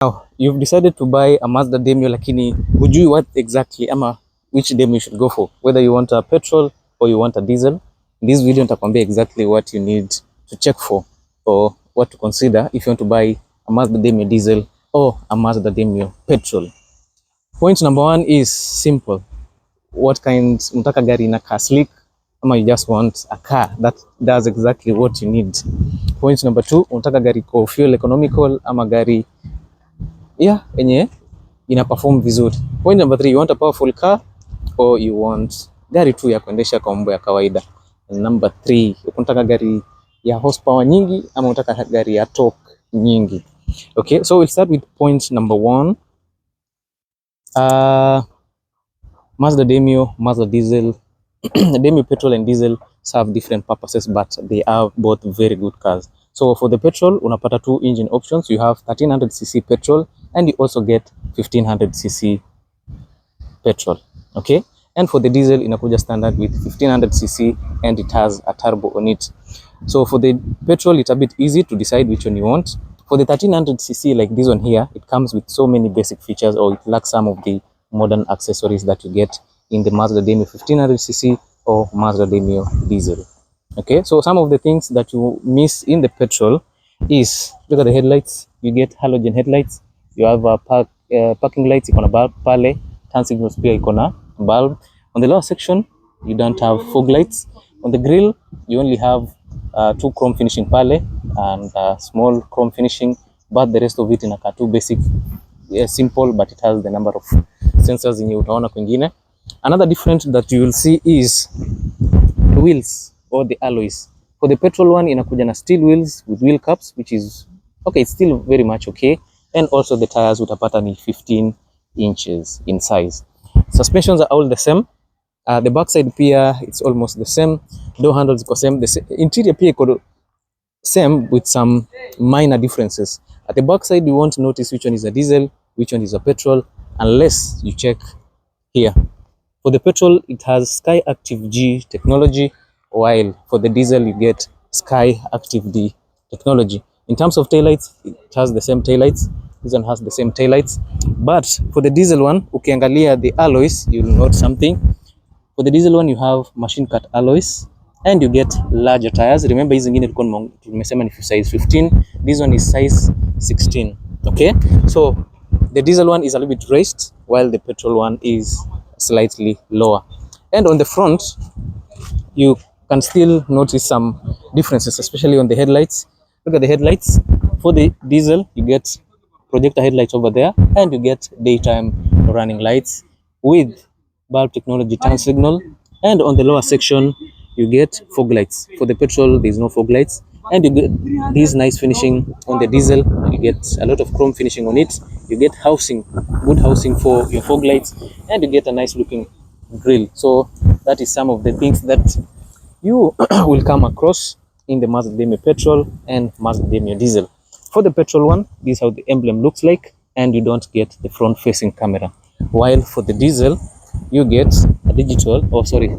Now, you've decided to buy a Mazda Demio, lakini hujui what exactly ama which Demio you should go for, whether you want a petrol or you want a diesel. In this video nitakwambia exactly what you need to check for or what to consider if you want to buy a Mazda Demio diesel or a Mazda Demio petrol. Point number one is simple. What kind, unataka gari inakaa sleek ama you just want a car that does exactly what you need. Point number two, unataka gari ko fuel economical ama gari enye ina perform vizuri. Point number three, you want a powerful car or you want gari tu ya kuendesha kwa mambo ya kawaida. And number three, unataka gari ya horsepower nyingi ama unataka gari ya torque nyingi. Okay, so we'll start with point number one. Mazda Demio, Mazda diesel, Demio petrol and diesel serve different purposes, but they are both very good cars. So for the petrol, unapata two engine options. You have 1300cc petrol and you also get 1500cc petrol. Okay, and for the diesel, inakuja standard with 1500cc and it has a turbo on it. So for the petrol, it's a bit easy to decide which one you want. For the 1300cc, like this one here, it comes with so many basic features, or it lacks some of the modern accessories that you get in the Mazda Demio 1500cc or Mazda Demio diesel. Okay, so some of the things that you miss in the petrol is, look at the headlights. You get halogen headlights. You have a parking lights, ikona bulb pale. Turn signals pia ikona bulb. On the lower section, you don't have fog lights. On the grille, you only have two chrome finishing pale and small chrome finishing, but the rest of it in a two basic, simple, but it has the number of sensors in utaona kwingine. Another difference that you will see is the wheels or the alloys. For the petrol one, inakuja na steel wheels with wheel caps, which is okay, it's still very much okay. And also the tires utapata ni 15 inches in size. Suspensions are all the same. The backside pia it's almost the same. Door handles iko same. The interior pia iko same with some minor differences. At the backside, you won't notice which one is a diesel, which one is a petrol, unless you check here. For the petrol, it has Sky Active G technology, while for the diesel, you get Sky Active D technology. In terms of taillights, it has the same taillights. This one has the same taillights. But for the diesel one, ukiangalia the alloys, you'll note something. For the diesel one, you have machine cut alloys and you get larger tires. Remember, hizi zingine tumesema ni size 15. This one is size 16. Okay, so the diesel one is a little bit raised, while the petrol one is slightly lower. And on the front, you can still notice some differences, especially on the headlights. Look at the headlights. For the diesel, you get projector headlights over there, and you get daytime running lights with bulb technology turn signal. And on the lower section, you get fog lights. For the petrol, there's no fog lights, and you get this nice finishing on the diesel. You get a lot of chrome finishing on it. You get housing, good housing for your fog lights, and you get a nice looking grille. So that is some of the things that you will come across in the Mazda Demio petrol and Mazda Demio diesel. For the petrol one, this is how the emblem looks like, and you don't get the front facing camera. While for the diesel, you get a digital,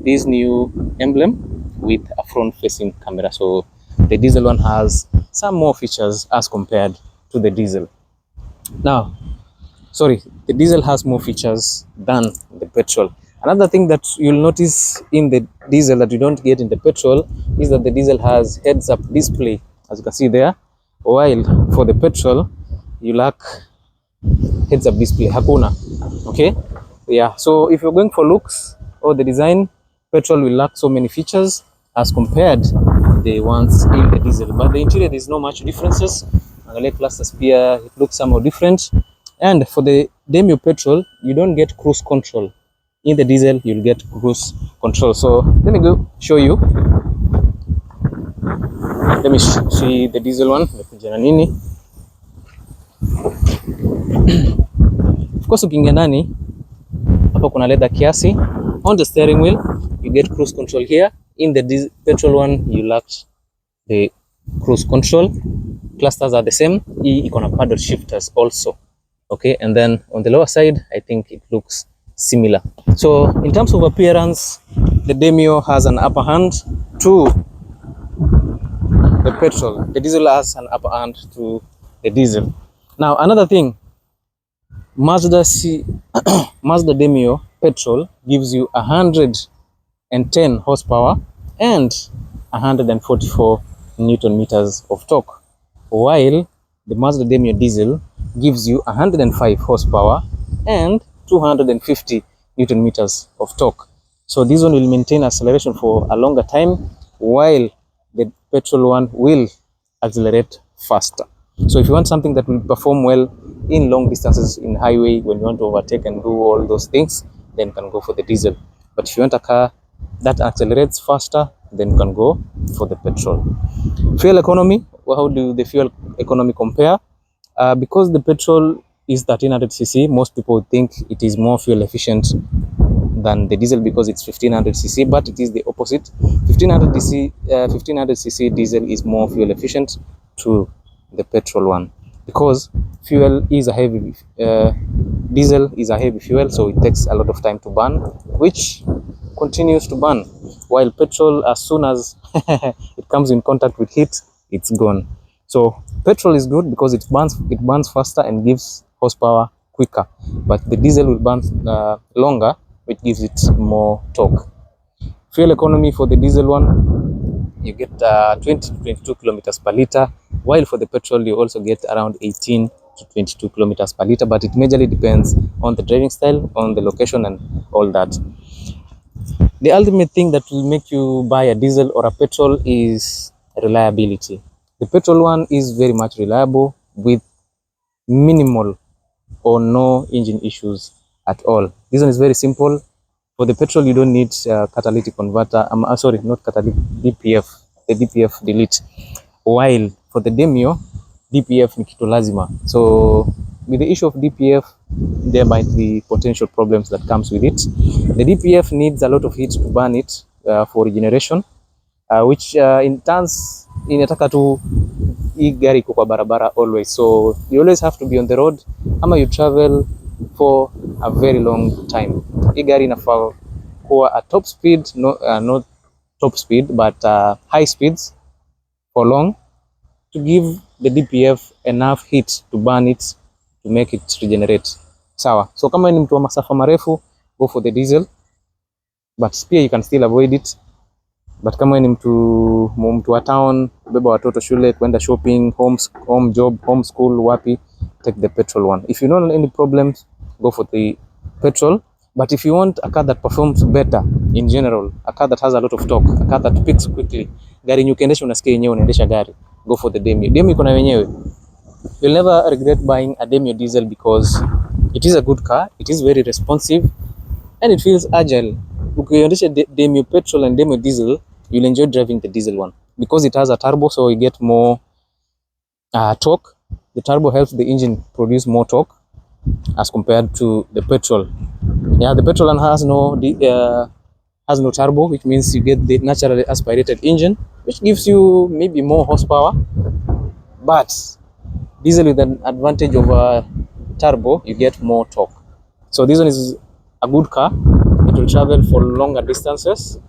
this new emblem with a front facing camera. So the diesel one has some more features as compared to the diesel. Now, the diesel has more features than the petrol. Another thing that you'll notice in the diesel that you don't get in the petrol is that the diesel has heads-up display, as you can see there, while for the petrol, you lack heads-up display, hakuna. Okay, yeah, so if you're going for looks or the design, petrol will lack so many features as compared the ones in the diesel. But the interior, there's no much differences. Angalia clusters pia, it looks somewhat different. And for the Demio petrol, you don't get cruise control. In the diesel, you'll get cruise control. So let me go show you. Let me see the diesel one. Of course, ukiingia ndani hapa kuna leather kiasi. On the steering wheel, you get cruise control here. In the petrol one, you lack the cruise control. Clusters are the same. Iko na paddle shifters also. Okay, and then on the lower side, I think it looks similar. So in terms of appearance, the Demio has an upper hand to the petrol. The diesel has an upper hand to the diesel. Now, another thing, Mazda Mazda Demio petrol gives you 110 horsepower and 144 Newton meters of torque, while the Mazda Demio diesel gives you 105 horsepower and 250 Newton meters of torque. So this one will maintain acceleration for a longer time, while the petrol one will accelerate faster. So if you want something that will perform well in long distances in highway, when you want to overtake and do all those things, then you can go for the diesel. But if you want a car that accelerates faster, then you can go for the petrol. Fuel economy, well, how do the fuel economy compare? Because the petrol is 1300cc, most people think it is more fuel efficient than the diesel because it's 1500cc, but it is the opposite. 1500cc diesel is more fuel efficient to the petrol one, because fuel is a heavy diesel is a heavy fuel, so it takes a lot of time to burn, which continues to burn, while petrol, as soon as it comes in contact with heat, it's gone. So petrol is good because it burns faster and gives horsepower quicker, but the diesel will burn longer, which gives it more torque. Fuel economy for the diesel one, you get 20 to 22 kilometers per liter, while for the petrol you also get around 18 to 22 kilometers per liter, but it majorly depends on the driving style, on the location and all that. The ultimate thing that will make you buy a diesel or a petrol is reliability. The petrol one is very much reliable with minimal or no engine issues at all. This one is very simple. For the petrol, you don't need catalytic converter. Sorry, not catalytic, DPF. The DPF delete. While for the Demio, DPF ni kitu lazima. So with the issue of DPF, there might be potential problems that comes with it. The DPF needs a lot of heat to burn it for regeneration, which in turns inataka tu hii gari iko kwa barabara always, so you always have to be on the road ama you travel for a very long time. Hii gari inafaa kuwa a top speed, not top speed but high speeds for long to give the DPF enough heat to burn it to make it regenerate. Sawa. So kama ni mtu wa masafa marefu, go for the diesel, but pia you can still avoid it. But kama ni mtu wa town, kubeba watoto shule, kwenda shopping, home job, home school, wapi, take the petrol one. If you don't have any problems, go for the petrol. But if you want a car that performs better in general, a car that has a lot of torque, a car that picks quickly, gari nyukiendesha unasikia yenyewe unaendesha gari, go for the Demio. Demio iko na wenyewe. You'll never regret buying a Demio diesel because it is a good car, it is very responsive, and it feels agile. Ukiendesha Demio petrol and Demio diesel, you'll enjoy driving the diesel one because it has a turbo, so you get more torque. The turbo helps the engine produce more torque as compared to the petrol. Yeah, the petrol one has no turbo, which means you get the naturally aspirated engine, which gives you maybe more horsepower. But diesel with an advantage over turbo, you get more torque. So this one is a good car. It will travel for longer distances.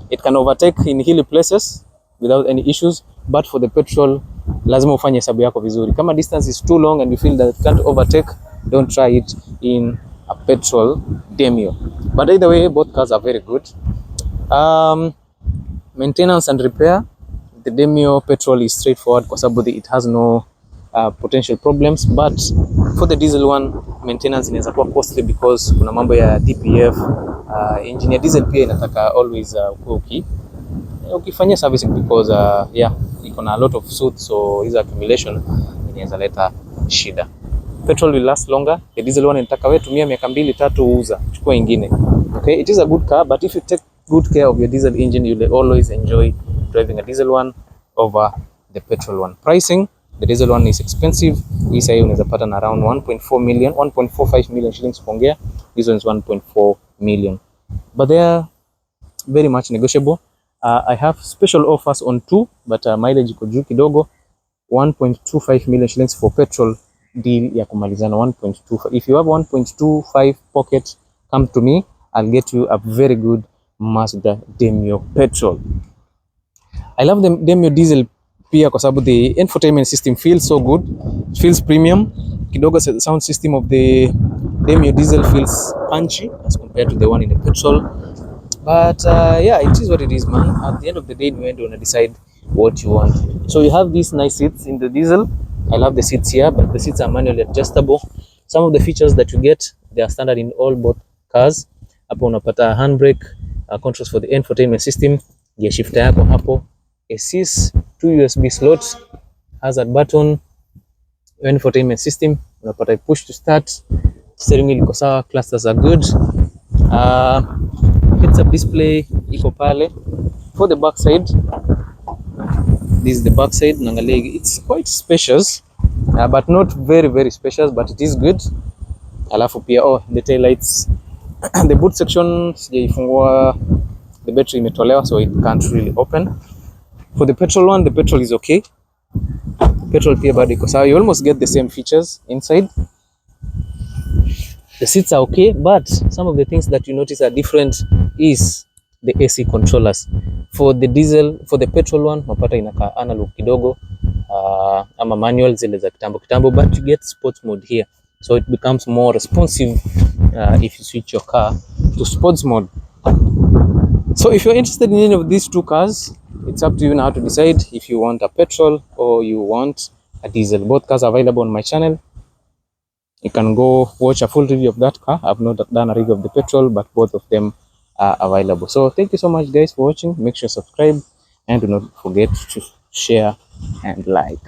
It can overtake in hilly places without any issues. But for the petrol, lazima ufanye hesabu yako vizuri. Kama distance is too long and you feel that you can't overtake, don't try it in a petrol Demio. But either way, both cars are very good. Maintenance and repair, the Demio petrol is straightforward kwa sababu it has no potential problems, but for the diesel one, maintenance inaweza kuwa costly because kuna mambo ya DPF. Engine ya diesel pia inataka always ukifanyia servicing because iko na a lot of soot, so hizo accumulation inaweza leta shida. Petrol will last longer. The diesel one inataka wewe tumia miaka 2-3 uuza, chukua ingine. Okay, it is a good car, but if you take good care of your diesel engine, you will always enjoy driving a diesel one over the petrol one. Pricing, the diesel one is expensive. Hii sasa unaweza pata na around 1.45 million shillings kuongea. This one is 1.4 million. But they are very much negotiable. I have special offers on two, but mileage iko juu kidogo. 1.25 million shillings for petrol deal ya kumalizana 1.25. If you have 1.25 pocket, come to me. I'll get you a very good Mazda Demio petrol. I love the Demio diesel pia kwa sababu the infotainment system feels so good. It feels premium. Kidogo sound system of the Demio diesel feels punchy as compared to the one in the petrol. But yeah, it is what it is, man. At the end of the day, you want to decide what you want. So you have these nice seats in the diesel. I love the seats here, but the seats are manually adjustable. Some of the features that you get, they are standard in all both cars. Hapo unapata handbrake, controls for the infotainment system, gear shifter yako hapo, ACs, 2 USB slots, hazard button, infotainment system, unapata push to start, steering wheel iko sawa, clusters are good. Heads up display iko pale. For the back side, this is the back side. Nangalia, it's quite spacious, but not very spacious, but it is good. Alafu pia the tail lights. The boot section sijaifungua, the battery imetolewa, so it can't really open. For the petrol one, the petrol is okay. Petrol pia bado iko sawa. You almost get the same features inside. The seats are okay, but some of the things that you notice are different is the AC controllers. For the diesel, for the petrol one, unapata inaka analog kidogo, ama manual zile za kitambo, but you get sports mode here. So it becomes more responsive if you switch your car to sports mode. So if you're interested in any of these two cars, it's up to you now to decide if you want a petrol or you want a diesel. Both cars are available on my channel. You can go watch a full review of that car. I've not done a review of the petrol, but both of them are available. So thank you so much, guys, for watching. Make sure to subscribe and do not forget to share and like.